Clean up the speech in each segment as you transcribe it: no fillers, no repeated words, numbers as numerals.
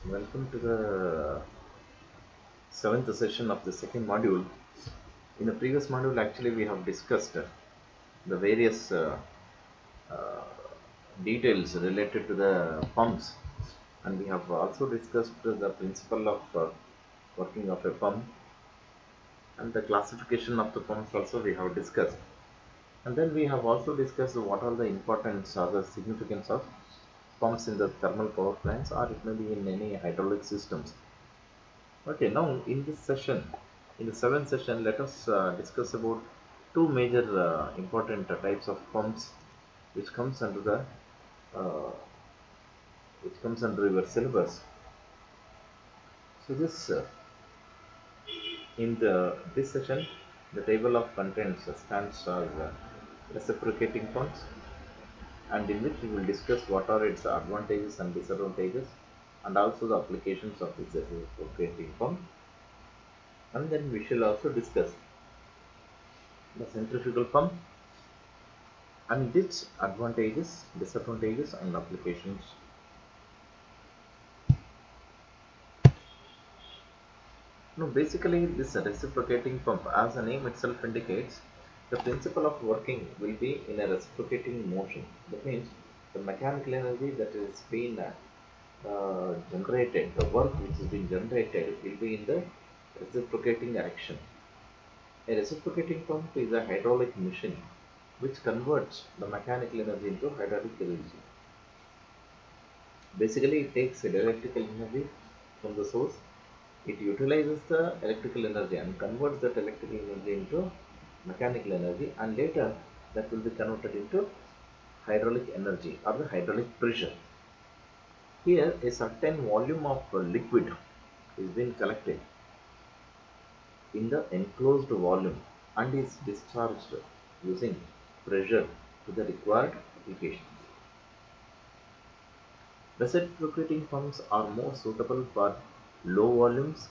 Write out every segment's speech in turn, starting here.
Welcome to the seventh session of the second module. In the previous module, actually, we have discussed the various uh, details related to the pumps, and we have also discussed the principle of working of a pump and the classification of the pumps. Also, we have discussed, and then we have also discussed what are the importance or the significance of pumps in the thermal power plants, or it may be in any hydraulic systems. Okay, now in this session, in the seventh session, let us discuss about two major important types of pumps, which comes under the uh, which comes under your syllabus. So in the this session, the table of contents stands as reciprocating pumps, and in which we will discuss what are its advantages and disadvantages, and also the applications of this reciprocating pump, and then we shall also discuss the centrifugal pump and its advantages, disadvantages, and applications. Now, basically, this reciprocating pump, as the name itself indicates, the principle of working will be in a reciprocating motion. That means the mechanical energy that is being generated, the work which is being generated, will be in the reciprocating action. A reciprocating pump is a hydraulic machine which converts the mechanical energy into hydraulic energy. Basically, it takes electrical energy from the source. It utilizes the electrical energy and converts that electrical energy into mechanical energy, and later that will be converted into hydraulic energy or the hydraulic pressure. Here, a certain volume of liquid is being collected in the enclosed volume and is discharged using pressure to the required application. Reciprocating pumps are more suitable for low volumes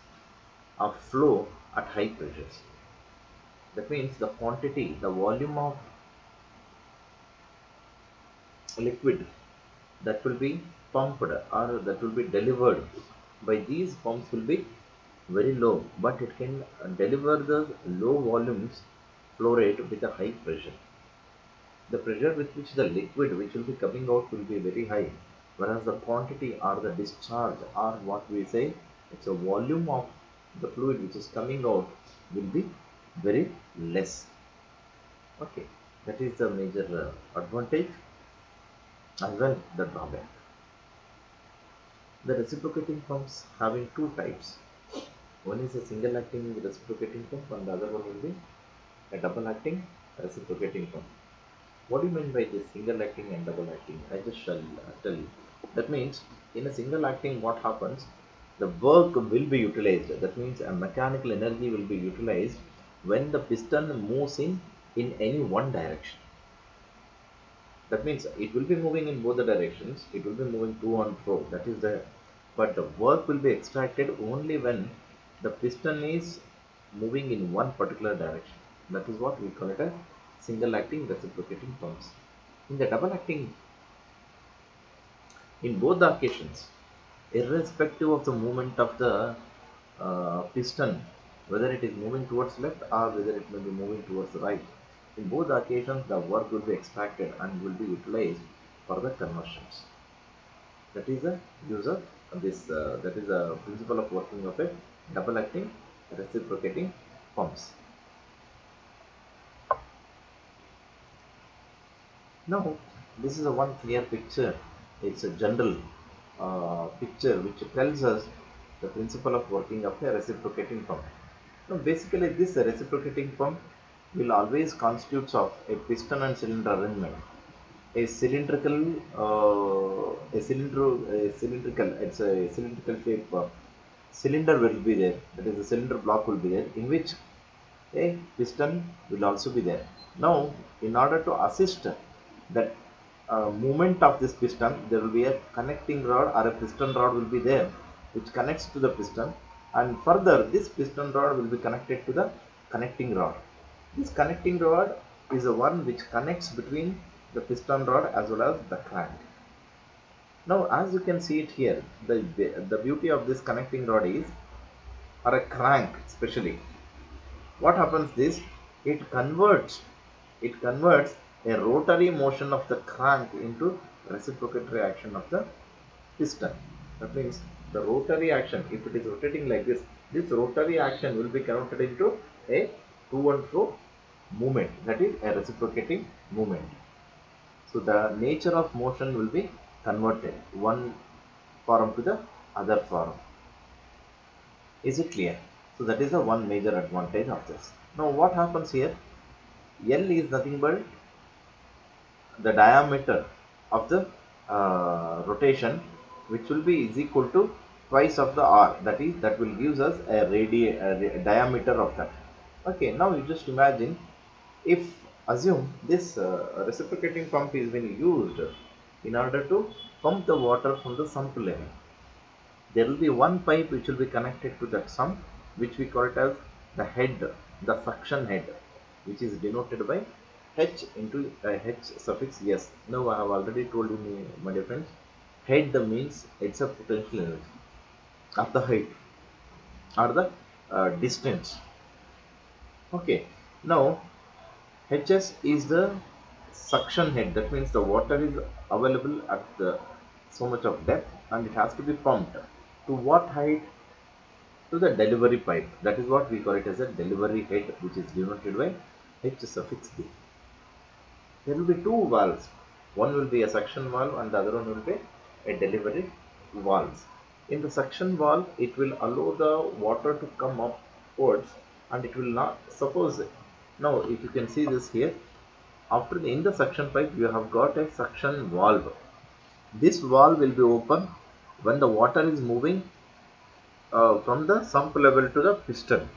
of flow at high pressures. That means the quantity, the volume of liquid that will be pumped or that will be delivered by these pumps will be very low, but it can deliver the low volumes flow rate with a high pressure. The pressure with which the liquid which will be coming out will be very high, whereas the quantity or the discharge or what we say, it's a volume of the fluid which is coming out will be very less. Okay, that is the major advantage as well the drawback. The reciprocating pumps having two types. One is a single acting reciprocating pump and the other one will be a double acting reciprocating pump. What do you mean by this single acting and double acting? I just shall tell you. That means in a single acting what happens? The work will be utilized. That means a mechanical energy will be utilized when the piston moves in any one direction. That means it will be moving in both the directions. It will be moving to and fro. That is the, but the work will be extracted only when the piston is moving in one particular direction. That is what we call it as single acting reciprocating pumps. In the double acting, in both the occasions, irrespective of the movement of the piston, whether it is moving towards left or whether it may be moving towards the right, in both the occasions the work will be extracted and will be utilized for the conversions. That is the use of this. That is the principle of working of a double acting reciprocating pumps. Now, this is a one clear picture. It's a general picture which tells us the principle of working of a reciprocating pump. Now, basically, this reciprocating pump will always constitutes of a piston and cylinder arrangement. A cylindrical, it's a cylindrical shape cylinder will be there. That is, the cylinder block will be there, in which a piston will also be there. Now, in order to assist that movement of this piston, there will be a connecting rod or a piston rod will be there, which connects to the piston, and further this piston rod will be connected to the connecting rod. This connecting rod is the one which connects between the piston rod as well as the crank. Now, as you can see it here, the beauty of this connecting rod is, or a crank especially, what happens is it converts a rotary motion of the crank into reciprocatory action of the piston. That means the rotary action, if it is rotating like this rotary action will be converted into a to and fro movement, that is a reciprocating movement. So the nature of motion will be converted one form to the other form. Is it clear? So that is the one major advantage of this. Now what happens here? L is nothing but the diameter of the rotation, which will be is equal to twice of the r, that will gives us a diameter of that. Okay, now you just imagine, if assume this reciprocating pump is being used in order to pump the water from the sump level. There will be one pipe which will be connected to that sump, which we call it as the head, the suction head, which is denoted by H into H suffix S. Now I have already told you, my dear friends, head means it's a potential energy of the height or the distance. Okay, now HS is the suction head. That means the water is available at the so much of depth and it has to be pumped. To what height? To the delivery pipe. That is what we call it as a delivery head, which is denoted by H suffix D. There will be two valves. One will be a suction valve and the other one will be a delivery valve. In the suction valve, it will allow the water to come upwards and it will not, suppose, now if you can see this here, after in the suction pipe you have got a suction valve. This valve will be open when the water is moving from the sump level to the piston.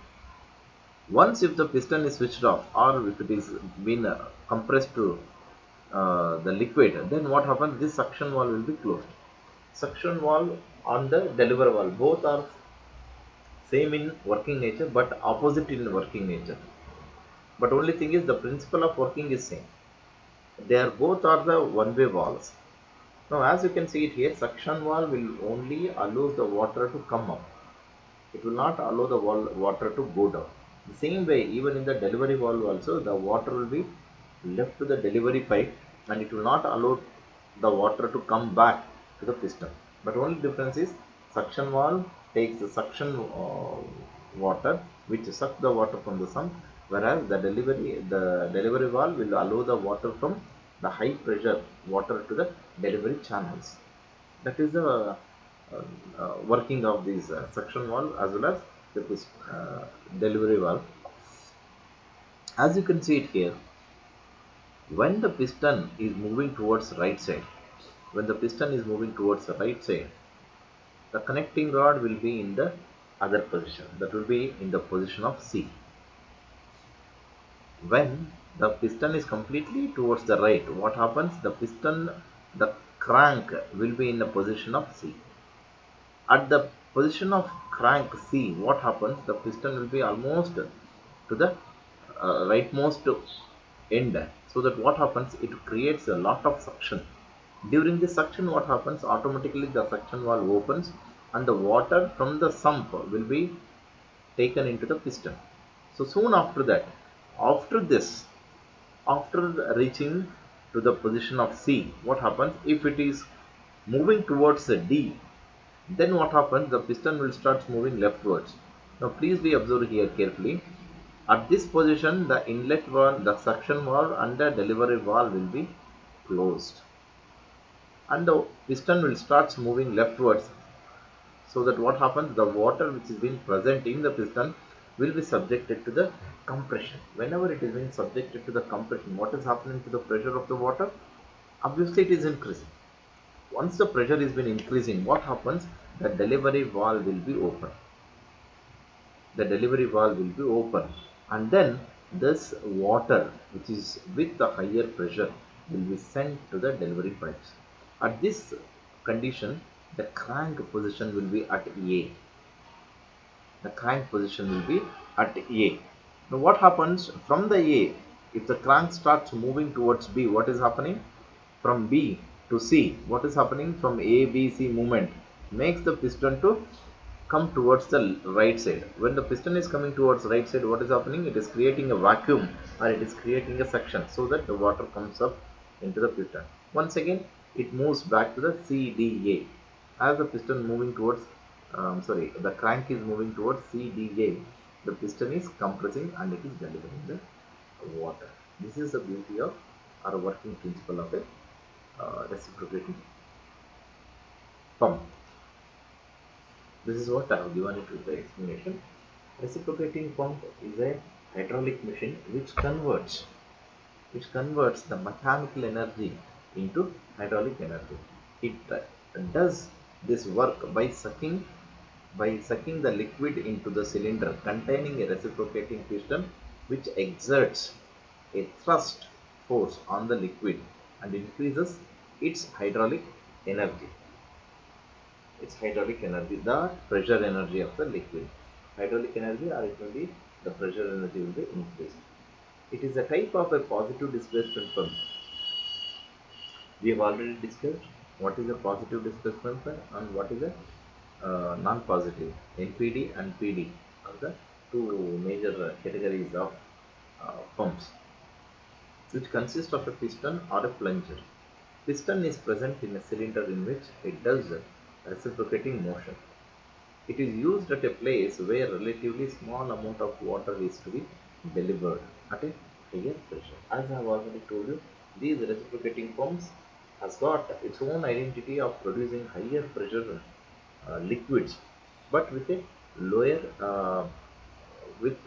Once if the piston is switched off or if it is been compressed to the liquid, then what happens? This suction valve will be closed. Suction valve on the deliver valve, both are same in working nature but opposite in working nature. But only thing is the principle of working is same. They are both are the one-way valves. Now as you can see it here, suction valve will only allow the water to come up. It will not allow the water to go down. The same way, even in the delivery valve also, the water will be left to the delivery pipe and it will not allow the water to come back to the piston. But only difference is suction valve takes the suction water, which sucks the water from the sump, whereas the delivery valve will allow the water from the high pressure water to the delivery channels. That is the working of these suction valve as well as the delivery valve. As you can see it here, when the piston is moving towards right side, when the piston is moving towards the right side, the connecting rod will be in the other position, that will be in the position of C. When the piston is completely towards the right, what happens? The crank will be in the position of C. At the position of crank C, what happens? The piston will be almost to the rightmost end. So that what happens? It creates a lot of suction. During the suction, what happens? Automatically the suction valve opens and the water from the sump will be taken into the piston. So soon after that, after this, after reaching to the position of C, what happens? If it is moving towards the D, then what happens? The piston will start moving leftwards. Now please be observed here carefully. At this position, the inlet valve, the suction valve and the delivery valve will be closed. And the piston will start moving leftwards. So that what happens? The water which is being present in the piston will be subjected to the compression. Whenever it is being subjected to the compression, what is happening to the pressure of the water? Obviously it is increasing. Once the pressure is been increasing, what happens? The delivery valve will be open. The delivery valve will be open, and then this water which is with the higher pressure will be sent to the delivery pipes. At this condition, the crank position will be at A. The crank position will be at A. Now what happens from the A? If the crank starts moving towards B, what is happening? From B, to see what is happening from A, B, C movement makes the piston to come towards the right side. When the piston is coming towards right side, what is happening? It is creating a vacuum or it is creating a suction so that the water comes up into the piston. Once again, it moves back to the CDA. As the piston moving towards, the crank is moving towards CDA, the piston is compressing and it is delivering the water. This is the beauty of or working principle of a reciprocating pump. This is what I have given it with the explanation. Reciprocating pump is a hydraulic machine which converts the mechanical energy into hydraulic energy. It does this work by sucking the liquid into the cylinder containing a reciprocating piston, which exerts a thrust force on the liquid and increases its energy the pressure energy of the liquid. Hydraulic energy, or it will be the pressure energy will be increased. It is a type of a positive displacement pump. We have already discussed what is a positive displacement pump and what is a non-positive. NPD and PD are the two major categories of pumps, which consist of a piston or a plunger. Piston is present in a cylinder in which it does reciprocating motion. It is used at a place where relatively small amount of water is to be delivered at a higher pressure. As I have already told you, these reciprocating pumps has got its own identity of producing higher pressure liquids, but with a lower with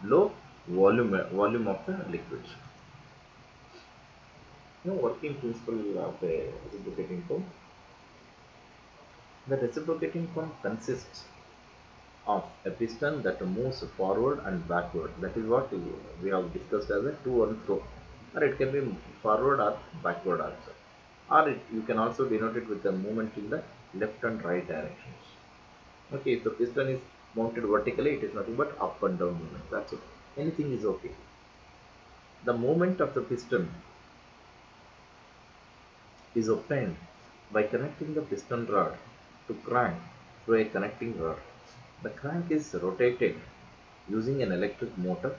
low volume of the liquids. Working principle of a reciprocating pump. The reciprocating pump consists of a piston that moves forward and backward. That is what we have discussed as a to and fro, or it can be forward or backward also, or you can also denote it with the movement in the left and right directions. Okay, if the piston is mounted vertically, it is nothing but up and down movement. That's it. Anything is okay. The movement of the piston is obtained by connecting the piston rod to crank through a connecting rod. The crank is rotated using an electric motor.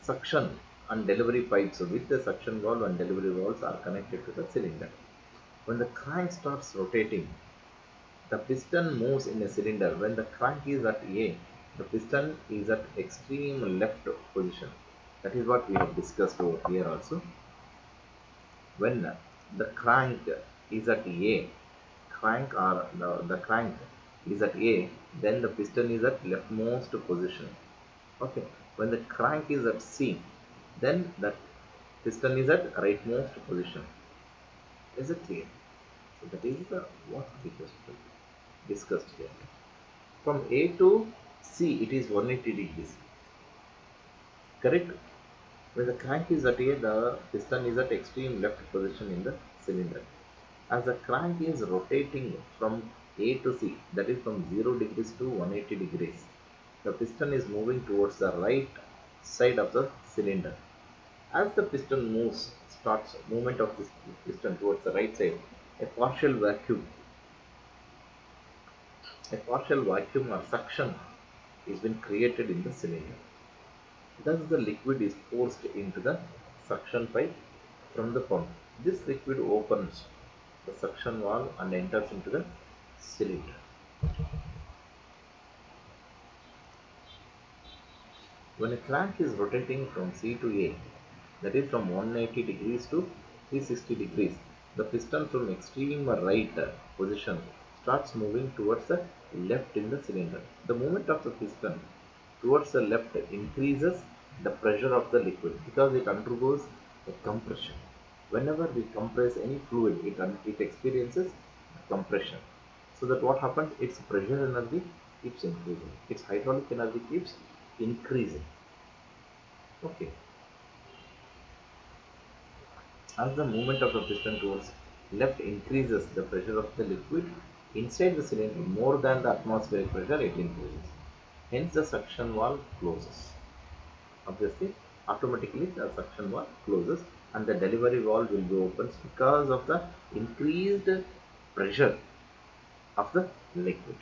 Suction and delivery pipes with the suction valve and delivery valves are connected to the cylinder. When the crank starts rotating, the piston moves in a cylinder. When the crank is at A, the piston is at extreme left position. That is what we have discussed over here also. When the crank is at A, the crank is at A, then the piston is at leftmost position. Okay. When the crank is at C, then the piston is at rightmost position. Is it clear? So that is what we just discussed here. From A to C, it is 180 degrees. Correct? When the crank is at A, the piston is at extreme left position in the cylinder. As the crank is rotating from A to C, that is from 0 degrees to 180 degrees, the piston is moving towards the right side of the cylinder. As the piston starts movement of this piston towards the right side, a partial vacuum or suction is been created in the cylinder. Thus, the liquid is forced into the suction pipe from the pump. This liquid opens the suction valve and enters into the cylinder. When a crank is rotating from C to A, that is from 180 degrees to 360 degrees, the piston from extreme right position starts moving towards the left in the cylinder. The movement of the piston towards the left increases the pressure of the liquid because it undergoes a compression. Whenever we compress any fluid, it experiences compression. So that what happens? Its pressure energy keeps increasing. Its hydraulic energy keeps increasing. Okay. As the movement of the piston towards left increases the pressure of the liquid inside the cylinder more than the atmospheric pressure, it increases. Hence the suction valve closes. Obviously, automatically the suction valve closes and the delivery valve will be opened because of the increased pressure of the liquid.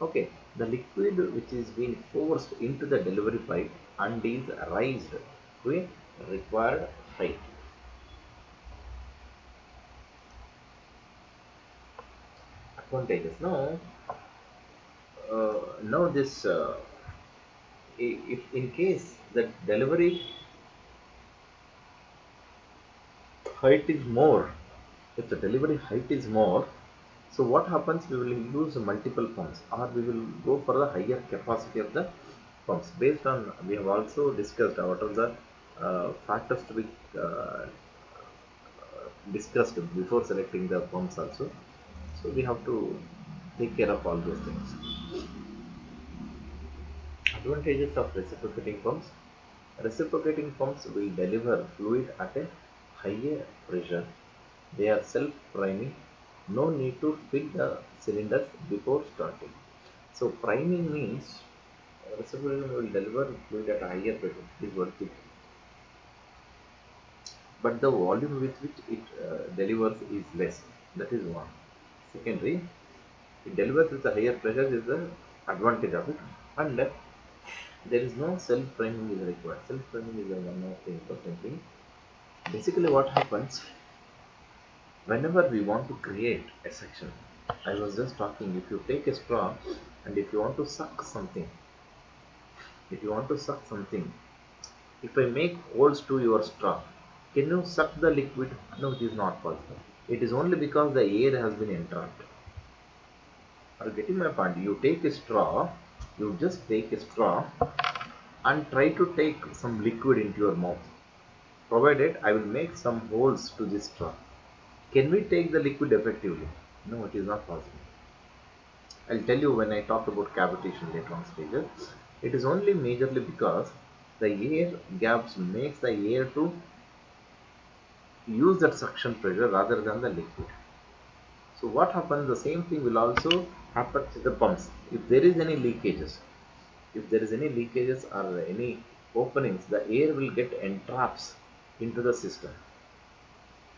Okay, the liquid which is being forced into the delivery pipe and is raised to a required height. Advantages. Now this if in case the delivery height is more, if the delivery height is more, so what happens, we will use multiple pumps or we will go for the higher capacity of the pumps based on, we have also discussed what are the factors to be uh, discussed before selecting the pumps also. So we have to take care of all those things. Advantages of reciprocating pumps. Reciprocating pumps will deliver fluid at a higher pressure. They are self-priming. No need to fill the cylinders before starting. So priming means reciprocating will deliver fluid at a higher pressure. This is what it, but the volume with which it delivers is less. That is one. Secondary, it delivers with a higher pressure is the advantage of it, and there is no self-priming is required. Self-priming is one of the important thing. Basically, what happens whenever we want to create a section? I was just talking. If you take a straw and if you want to suck something, if you want to suck something, if I make holes to your straw, can you suck the liquid? No, it is not possible. It is only because the air has been entrapped. Are you getting my point? You take a straw, you just take a straw and try to take some liquid into your mouth. Provided I will make some holes to this straw. Can we take the liquid effectively? No, it is not possible. I'll tell you when I talk about cavitation later on stages. It is only majorly because the air gaps makes the air to use that suction pressure rather than the liquid. So what happens, the same thing will also happen to the pumps. If there is any leakages, or any openings, the air will get entraps into the system.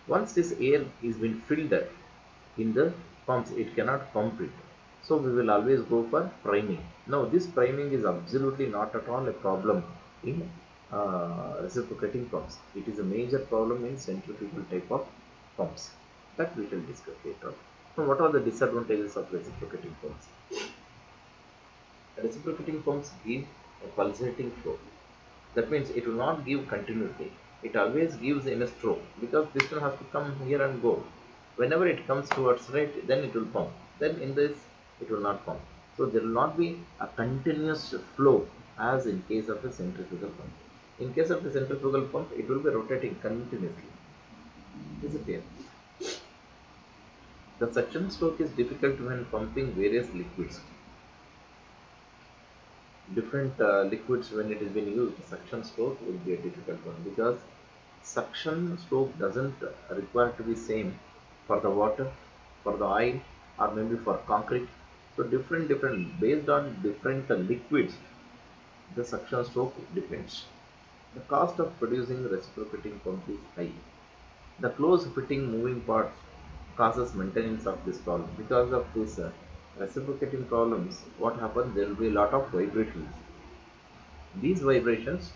Once this air is been filled in the pumps, it cannot pump it. So we will always go for priming. Now this priming is absolutely not at all a problem in reciprocating pumps. It is a major problem in centrifugal type of pumps. That we shall discuss later. Now what are the disadvantages of reciprocating pumps? Reciprocating pumps give a pulsating flow. That means it will not give continuously. It always gives in a stroke because piston has to come here and go. Whenever it comes towards right, then it will pump. Then in this, it will not pump. So there will not be a continuous flow as in case of a centrifugal pump. In case of the centrifugal pump, it will be rotating continuously. Is it clear? The suction stroke is difficult when pumping various liquids. Different liquids, when it is being used, suction stroke will be a difficult one because suction stroke doesn't require to be same for the water, for the oil, or maybe for concrete. So different based on different liquids, the suction stroke depends. The cost of producing reciprocating pump is high. The close fitting moving parts causes maintenance of this problem. Because of this reciprocating problems, what happens, there will be a lot of vibrations. These vibrations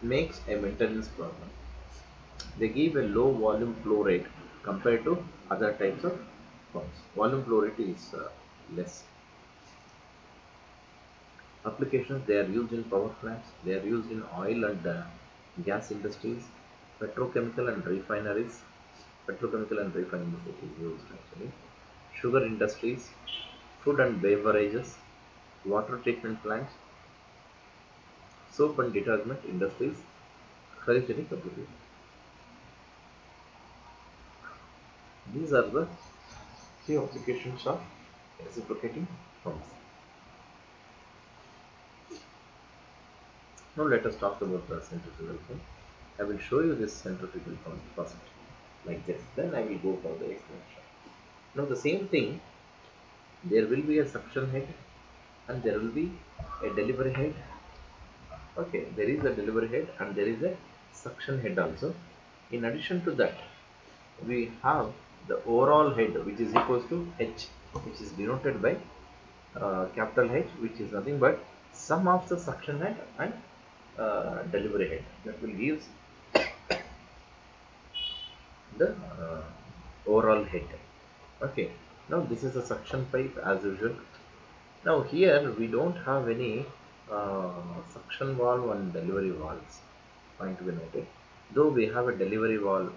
makes a maintenance problem. They give a low volume flow rate compared to other types of pumps. Volume flow rate is less. Applications, they are used in power plants, they are used in oil and gas industries, petrochemical and refineries. Petrochemical and refineries it is used actually. Sugar industries, food and beverages, water treatment plants, soap and detergent industries, hygienic applications. These are the few applications of reciprocating pumps. Now let us talk about the centrifugal pump. I will show you this centrifugal pump first, like this. Then I will go for the explanation. Now the same thing, there will be a suction head and there will be a delivery head. Okay, there is a delivery head and there is a suction head also. In addition to that, we have the overall head, which is equals to H, which is denoted by capital H, which is nothing but sum of the suction head and delivery head. That will give the overall head. Okay, now this is a suction pipe as usual. Now here we don't have any suction valve and delivery valves. Point to be noted. Though we have a delivery valve,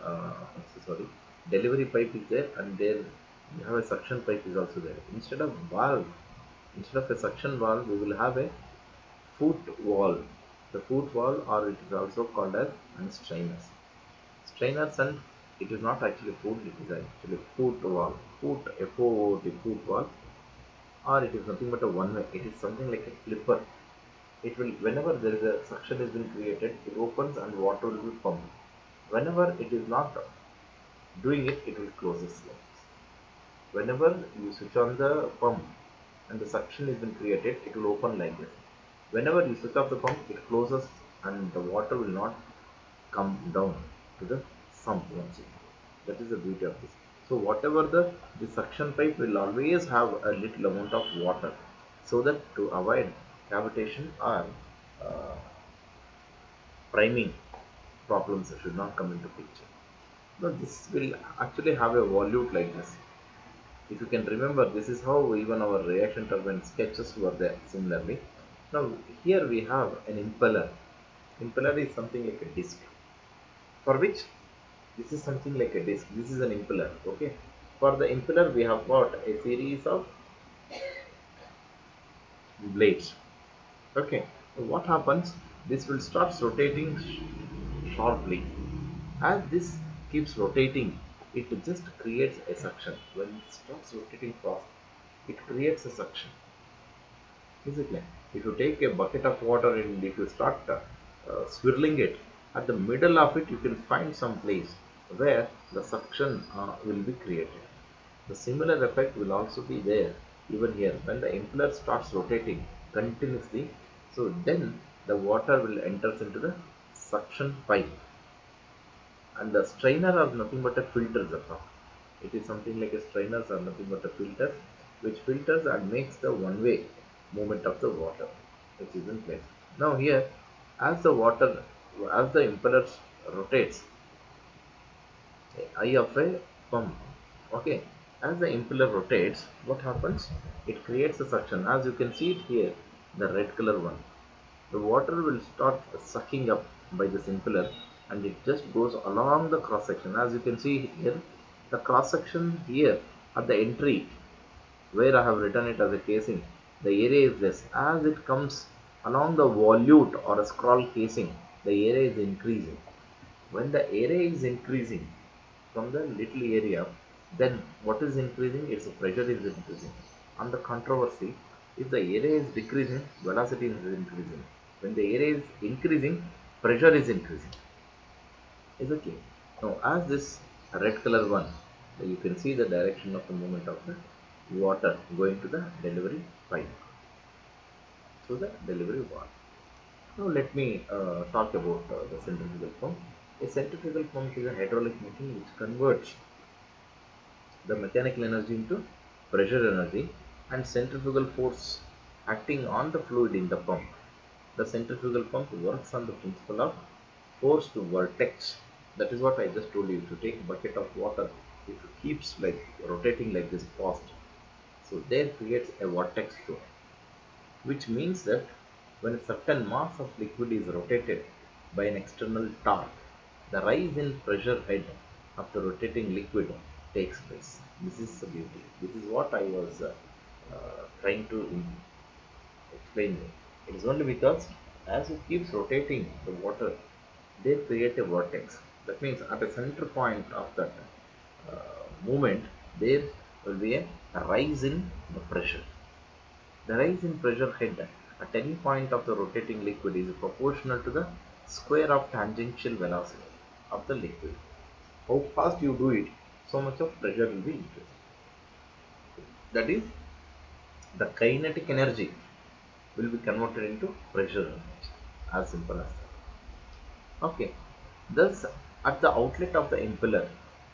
sorry, delivery pipe is there, and there we have a suction pipe is also there. Instead of a suction valve, we will have a foot valve. The foot valve, or it is also called as and strainers. Strainers, and it is not actually foot, it is actually foot valve. Foot, F-O-O-T, foot valve, or it is nothing but a one way. It is something like a flipper. It will, whenever there is a suction has been created, it opens and water will be pumped. Whenever it is not doing it, it will close its legs. Whenever you switch on the pump and the suction has been created, it will open like this. Whenever you switch off the pump, it closes and the water will not come down to the sump once again. That is the beauty of this. So whatever the suction pipe will always have a little amount of water, so that to avoid cavitation or uh, priming problems should not come into picture. Now this will actually have a volute like this. If you can remember, this is how even our reaction turbine sketches were there similarly. Now here we have an impeller. Impeller is something like a disc, for which this is something like a disc. This is an impeller. Okay. For the impeller, we have got a series of blades. Okay. So what happens? This will start rotating sharply. As this keeps rotating, it just creates a suction. When it starts rotating fast, it creates a suction. Physically, if you take a bucket of water and if you start swirling it, at the middle of it, you can find some place where the suction will be created. The similar effect will also be there even here when the impeller starts rotating continuously. So then the water will enters into the suction pipe, and the strainer are nothing but a filters of all. It is something like a strainers are nothing but a filter which filters and makes the one way movement of the water which is in place. Now here, as the water, as the impeller rotates, eye of a pump. Okay, as the impeller rotates, what happens? It creates a suction. As you can see it here, the red color one. The water will start sucking up by this impeller, and it just goes along the cross section. As you can see here, the cross section here at the entry where I have written it as a casing, the area is less. As it comes along the volute or a scroll casing, the area is increasing. When the area is increasing from the little area, then what is increasing? Its pressure is increasing. On the controversy, if the area is decreasing, velocity is increasing. When the area is increasing, pressure is increasing. Is okay. Now, as this red color one, you can see the direction of the movement of the water going to the delivery pipe through the delivery valve. Now, let me talk about the centrifugal pump. A centrifugal pump is a hydraulic machine which converts the mechanical energy into pressure energy and centrifugal force acting on the fluid in the pump. The centrifugal pump works on the principle of force to vortex. That is what I just told you. If you take a bucket of water, if it keeps like rotating like this fast, so there creates a vortex flow, which means that when a certain mass of liquid is rotated by an external torque, the rise in pressure head of the rotating liquid takes place. This is the beauty. This is what I was trying to explain. It is only because as it keeps rotating the water, they create a vortex. That means at the center point of that movement, there will be a rise in the pressure. The rise in pressure head at any point of the rotating liquid is proportional to the square of tangential velocity of the liquid. How fast you do it, so much of pressure will be increased. That is, the kinetic energy will be converted into pressure energy. As simple as that. Okay. Thus, At the outlet of the impeller,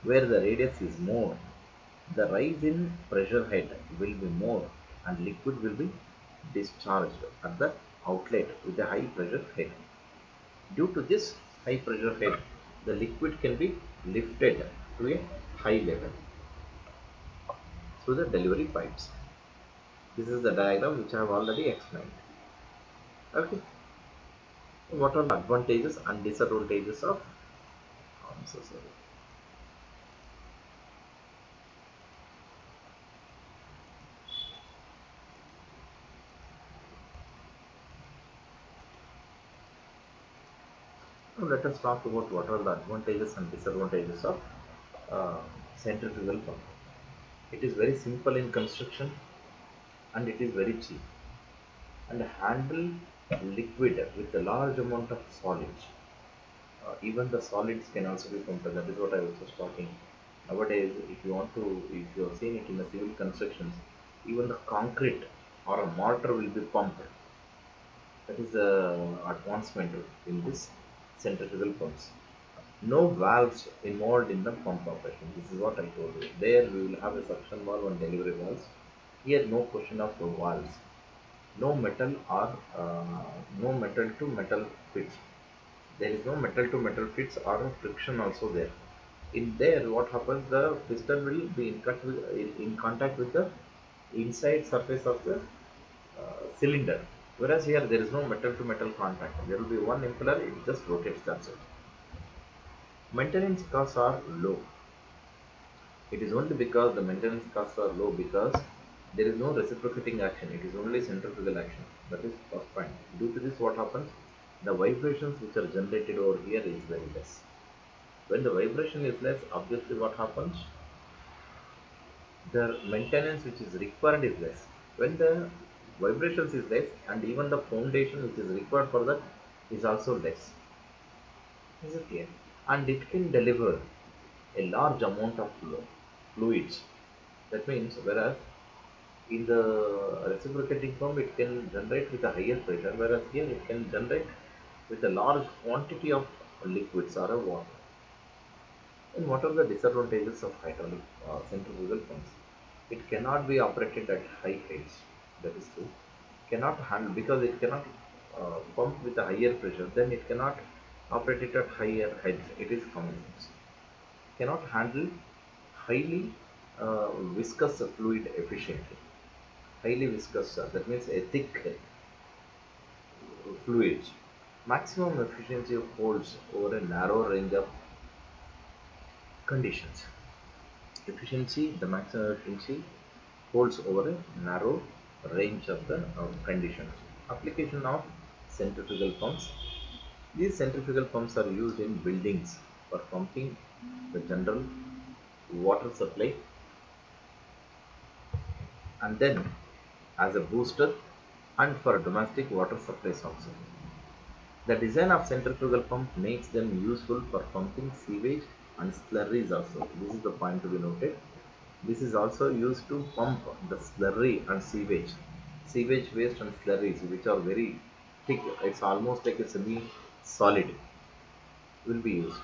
where the radius is more, the rise in pressure head will be more and liquid will be discharged at the outlet with a high pressure head. Due to this high pressure head, the liquid can be lifted to a high level through the delivery pipes. This is the diagram which I have already explained. Okay. What are the advantages and disadvantages of? I'm so sorry. Now let us talk about what are the advantages and disadvantages of uh, centrifugal pump. It is very simple in construction and it is very cheap and handle liquid with a large amount of solids. Even the solids can also be pumped. That is what I was just talking. Nowadays, if you want to, if you have seen it in the civil constructions, even the concrete or a mortar will be pumped. That is the advancement in this centrifugal pumps. No valves involved in the pump operation. This is what I told you. There we will have a suction valve and delivery valves. Here no question of valves. No metal or no metal to metal fits. There is no metal to metal fits or friction also there. In there what happens, the piston will be in contact with the inside surface of the cylinder. Whereas here there is no metal to metal contact. There will be one impeller, it just rotates, that's it. Maintenance costs are low. It is only because the maintenance costs are low because there is no reciprocating action. It is only centrifugal action. That is first point. Due to this, what happens? The vibrations which are generated over here is very less. When the vibration is less, obviously what happens? The maintenance which is required is less. When the vibrations is less and even the foundation which is required for that is also less. Is it clear? And it can deliver a large amount of fluids. That means whereas in the reciprocating pump it can generate with a higher pressure, whereas here it can generate with a large quantity of liquids or a water. And what are the disadvantages of hydraulic centrifugal pumps? It cannot be operated at high heights. That is true. Cannot handle because it cannot pump with a higher pressure. Then it cannot operate it at higher heights. It is common sense. Cannot handle highly viscous fluid efficiently. Highly viscous, that means a thick fluids. Maximum efficiency holds over a narrow range of conditions. Efficiency, the maximum efficiency holds over a narrow range of the conditions. Application of centrifugal pumps. These centrifugal pumps are used in buildings for pumping the general water supply and then as a booster and for domestic water supplies also. The design of centrifugal pump makes them useful for pumping sewage and slurries also. This is the point to be noted. This is also used to pump the slurry and sewage waste and slurries which are very thick. It's almost like a semi-solid will be used.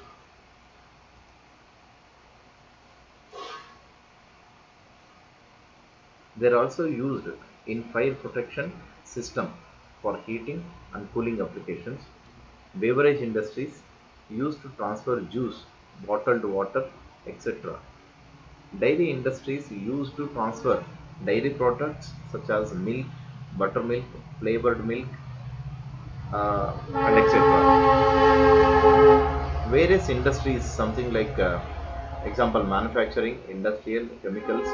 They are also used in fire protection system for heating and cooling applications. Beverage industries used to transfer juice, bottled water, etc. Dairy industries used to transfer dairy products such as milk, buttermilk, flavored milk, and etc. Various industries, something like example manufacturing, industrial, chemicals,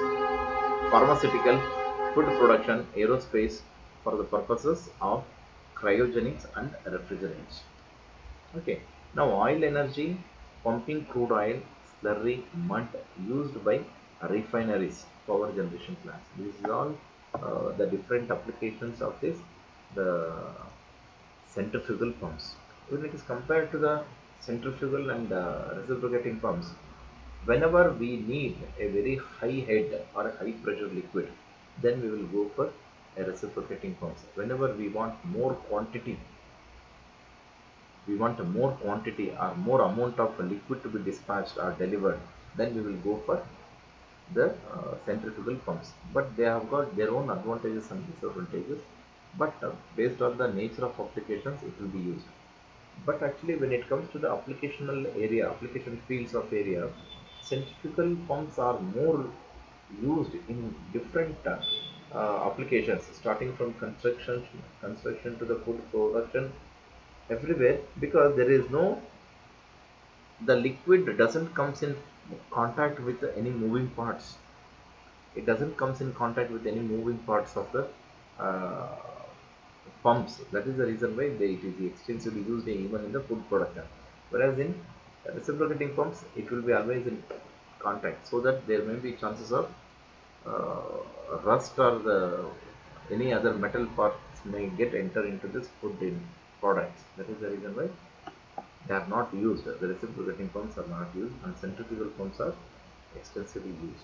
pharmaceutical, food production, aerospace for the purposes of cryogenics and refrigerants. Okay, now oil energy, pumping crude oil, slurry, mud used by refineries, power generation plants. This is all the different applications of this, the centrifugal pumps. When it is compared to the centrifugal and reciprocating pumps, whenever we need a very high head or a high pressure liquid, then we will go for a reciprocating pumps. Whenever we want more quantity we want a more quantity or more amount of liquid to be dispatched or delivered, then we will go for the centrifugal pumps. But they have got their own advantages and disadvantages, but based on the nature of applications it will be used. But actually when it comes to the applicational area, application fields of area, centrifugal pumps are more used in different applications, starting from construction to the food production, everywhere, because there is no, the liquid doesn't comes in contact with any moving parts. It doesn't comes in contact with any moving parts of the uh, pumps. That is the reason why it is extensively used even in the food production. Whereas in reciprocating pumps, it will be always in contact, so that there may be chances of rust or any other metal parts may get enter into this food in products. That is the reason why they are not used. The reciprocating pumps are not used, and centrifugal pumps are extensively used.